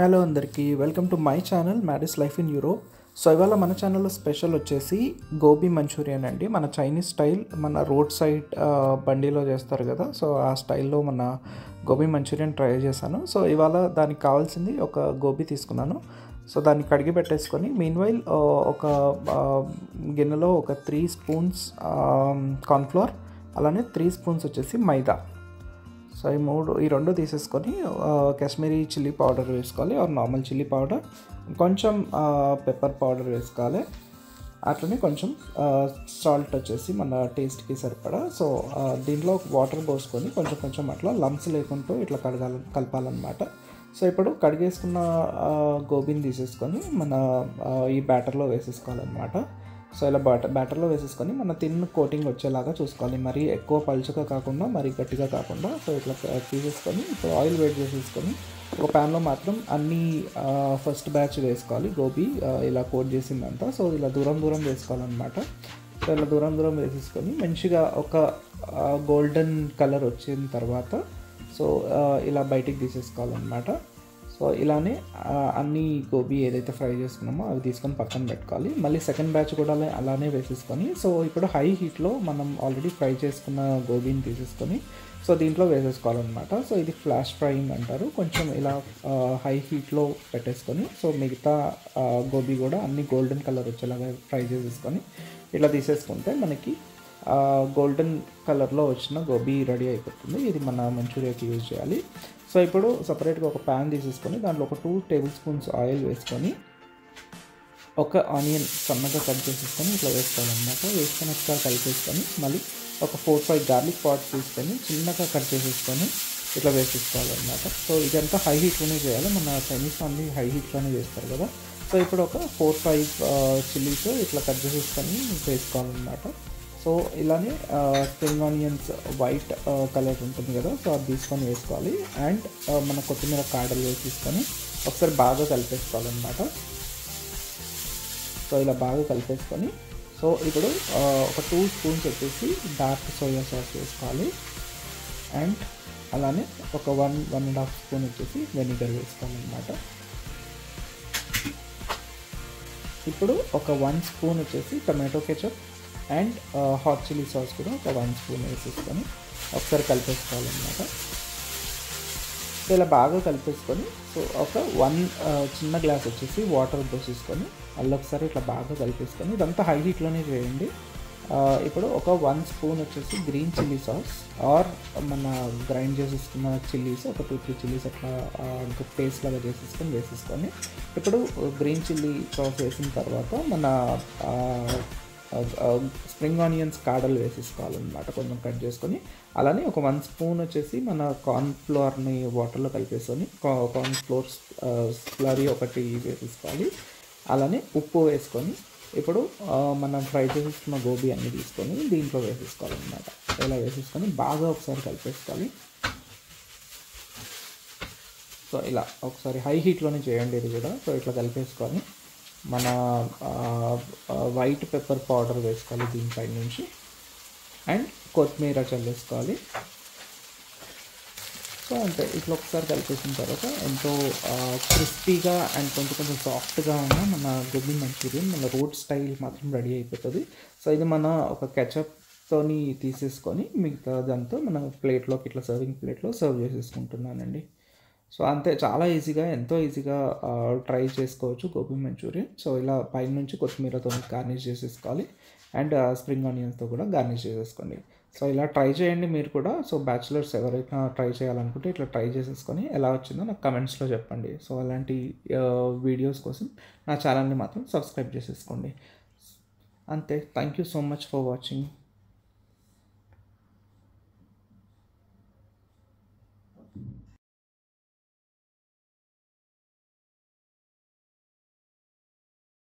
Hello అందరికీ welcome to my channel Maddy's life in Europe. So ఇవాళ మన ఛానల్లో స్పెషల్ వచ్చేసి గోబీ మంచూరియన్ అండి. మన చైనీస్ స్టైల్, మన రోడ్ సైడ్ బండిలో చేస్తారు కదా, సో ఆ స్టైల్లో మన గోబీ మంచూరియన్ ట్రై చేశాను. సో ఇవాళ దానికి కావాల్సింది ఒక గోబీ తీసుకున్నాను. సో దాన్ని కడిగి పెట్టేసుకొని మీన్వైల్ ఒక గిన్నెలో ఒక 3 స్పూన్స్ కార్న్ఫ్లోర్, అలానే 3 స్పూన్స్ వచ్చేసి మైదా. సో ఈ రెండు తీసేసుకొని కాశ్మీరీ చిల్లీ పౌడర్ వేసుకోవాలి, ఆర్ నార్మల్ చిల్లీ పౌడర్, కొంచెం పెప్పర్ పౌడర్ వేసుకోవాలి, అట్లనే కొంచెం సాల్ట్ వచ్చేసి మన టేస్ట్కి సరిపడా. సో దీంట్లో వాటర్ పోసుకొని కొంచెం కొంచెం అట్లా లంప్స్ లేకుంటూ ఇట్లా కలపాలన్నమాట. సో ఇప్పుడు కడిగేసుకున్న గోబీని తీసేసుకొని మన ఈ బ్యాటర్లో వేసేసుకోవాలన్నమాట. సో ఇలా బ్యాటర్లో వేసేసుకొని మన తిన్ కోటింగ్ వచ్చేలాగా చూసుకోవాలి, మరీ ఎక్కువ పలుచగా కాకుండా మరీ గట్టిగా కాకుండా. సో ఇట్లా తీసేసుకొని ఇప్పుడు ఆయిల్ వేడి చేసేసుకొని ఒక ప్యాన్లో మాత్రం అన్నీ ఫస్ట్ బ్యాచ్ వేసుకోవాలి గోబీ ఇలా కోట్ చేసిందంతా. సో ఇలా దూరం దూరం వేసుకోవాలన్నమాట. సో ఇలా దూరం దూరం వేసేసుకొని మంచిగా ఒక గోల్డెన్ కలర్ వచ్చిన తర్వాత సో ఇలా బయటికి తీసేసుకోవాలన్నమాట. సో ఇలానే అన్ని గోబీ ఏదైతే ఫ్రై చేసుకున్నామో అవి తీసుకొని పక్కన పెట్టుకోవాలి. మళ్ళీ సెకండ్ బ్యాచ్ కూడా అలానే వేసేసుకొని, సో ఇప్పుడు హై హీట్లో మనం ఆల్రెడీ ఫ్రై చేసుకున్న గోబీని తీసేసుకొని సో దీంట్లో వేసేసుకోవాలన్నమాట. సో ఇది ఫ్లాష్ ఫ్రైయింగ్ అంటారు. కొంచెం ఇలా హై హీట్లో పెట్టేసుకొని సో మిగతా గోబీ కూడా అన్ని గోల్డెన్ కలర్ వచ్చేలాగా ఫ్రై చేసేసుకొని ఇట్లా తీసేసుకుంటే మనకి గోల్డెన్ కలర్లో వచ్చిన గోబీ రెడీ అయిపోతుంది. ఇది మన మంచూరియాకి యూజ్ చేయాలి. సో ఇప్పుడు సపరేట్గా ఒక ప్యాన్ తీసేసుకొని దాంట్లో ఒక 2 టేబుల్ స్పూన్స్ ఆయిల్ వేసుకొని ఒక ఆనియన్ సన్నగా కట్ చేసేసుకొని ఇట్లా వేసుకోవాలన్నమాట. వేసుకొని ఒకసారి కలిపేసుకొని మళ్ళీ ఒక 4-5 గార్లిక్ పాట్స్ తీసుకొని చిన్నగా కట్ చేసేసుకొని ఇట్లా వేసేసుకోవాలన్నమాట. సో ఇదంతా హై హీట్లోనే చేయాలి, మన చైనీస్ అన్ని హై హీట్లోనే చేస్తారు కదా. సో ఇప్పుడు ఒక 4-5 చిల్లీస్ ఇట్లా కట్ చేసేసుకొని వేసుకోవాలన్నమాట. సో ఇలానే స్ప్రింగ్ ఆనియన్స్ వైట్ కలర్ ఉంటుంది కదా, సో అది తీసుకొని వేసుకోవాలి. అండ్ మన కొత్తిమీర కాడలు వేసేసుకొని ఒకసారి బాగా కలిపేసుకోవాలన్నమాట. సో ఇలా బాగా కలిపేసుకొని సో ఇప్పుడు ఒక 2 స్పూన్స్ వచ్చేసి డార్క్ సోయా సాస్ వేసుకోవాలి. అండ్ అలానే ఒక 1.5 స్పూన్ వచ్చేసి వెనిగర్ వేసుకోవాలన్నమాట. ఇప్పుడు ఒక 1 స్పూన్ వచ్చేసి tomato ketchup and hot chilli sauce కూడా ఒక 1 స్పూన్ వేసేసుకొని ఒకసారి కలిపేసుకోవాలన్నమాట. సో ఇలా బాగా కలిపేసుకొని సో ఒక 1 చిన్న గ్లాస్ వచ్చేసి వాటర్ పోసేసుకొని అలా ఒకసారి ఇట్లా బాగా కలిపేసుకొని ఇదంతా హై హీట్లోనే చేయండి. ఇప్పుడు ఒక 1 స్పూన్ వచ్చేసి గ్రీన్ చిల్లీ సాస్ ఆర్ మన గ్రైండ్ చేసేసుకున్న చిల్లీస్ ఒక 2-3 చిల్లీస్ అట్లా పేస్ట్ లాగా వేసేసుకొని ఇప్పుడు గ్రీన్ చిల్లీ సాస్ వేసిన తర్వాత మన స్ప్రింగ్ ఆనియన్స్ కాడలు వేసేసుకోవాలన్నమాట, కొంచెం కట్ చేసుకొని. అలానే ఒక 1 స్పూన్ వచ్చేసి మన కార్న్ఫ్లోర్ని వాటర్లో కలిపేసుకొని కార్న్ఫ్లోర్ స్లరీ ఒకటి వేసేసుకోవాలి. అలానే ఉప్పు వేసుకొని ఇప్పుడు మనం ఫ్రై చేసేసుకున్న గోబీ అన్నీ తీసుకొని దీంట్లో వేసేసుకోవాలన్నమాట. ఇలా వేసేసుకొని బాగా ఒకసారి కలిపేసుకోవాలి. సో ఇలా ఒకసారి హై హీట్లోనే చేయండి ఇది కూడా. సో ఇట్లా కలిపేసుకొని మన వైట్ పెప్పర్ పౌడర్ వేసుకోవాలి దీనిపై నుంచి, అండ్ కొత్తిమీర చల్లేసుకోవాలి. సో అంటే ఇట్లా ఒకసారి కలిపేసిన తర్వాత ఎంతో క్రిస్పీగా అండ్ కొంచెం సాఫ్ట్గా ఉన్న మన గోబీ మంచూరియన్ మన రోడ్ స్టైల్ మాత్రం రెడీ అయిపోతుంది. సో ఇది మన ఒక కెచప్తోని తీసేసుకొని మిగతా దాంతో మన ప్లేట్లోకి ఇట్లా సర్వింగ్ ప్లేట్లో సర్వ్ చేసేసుకుంటున్నానండి. సో అంతే, చాలా ఈజీగా ఎంతో ఈజీగా ట్రై చేసుకోవచ్చు గోబీ మంచూరియన్. సో ఇలా పైన నుంచి కొత్తిమీరతో గార్నిష్ చేసేసుకోవాలి అండ్ స్ప్రింగ్ ఆనియన్స్తో కూడా గార్నిష్ చేసేసుకోండి. సో ఇలా ట్రై చేయండి మీరు కూడా. సో బ్యాచులర్స్ ఎవరైనా ట్రై చేయాలనుకుంటే ఇట్లా ట్రై చేసేసుకొని ఎలా వచ్చిందో నాకు కమెంట్స్లో చెప్పండి. సో అలాంటి వీడియోస్ కోసం నా ఛానల్ని మాత్రం సబ్స్క్రైబ్ చేసేసుకోండి. అంతే, thank you so much for watching.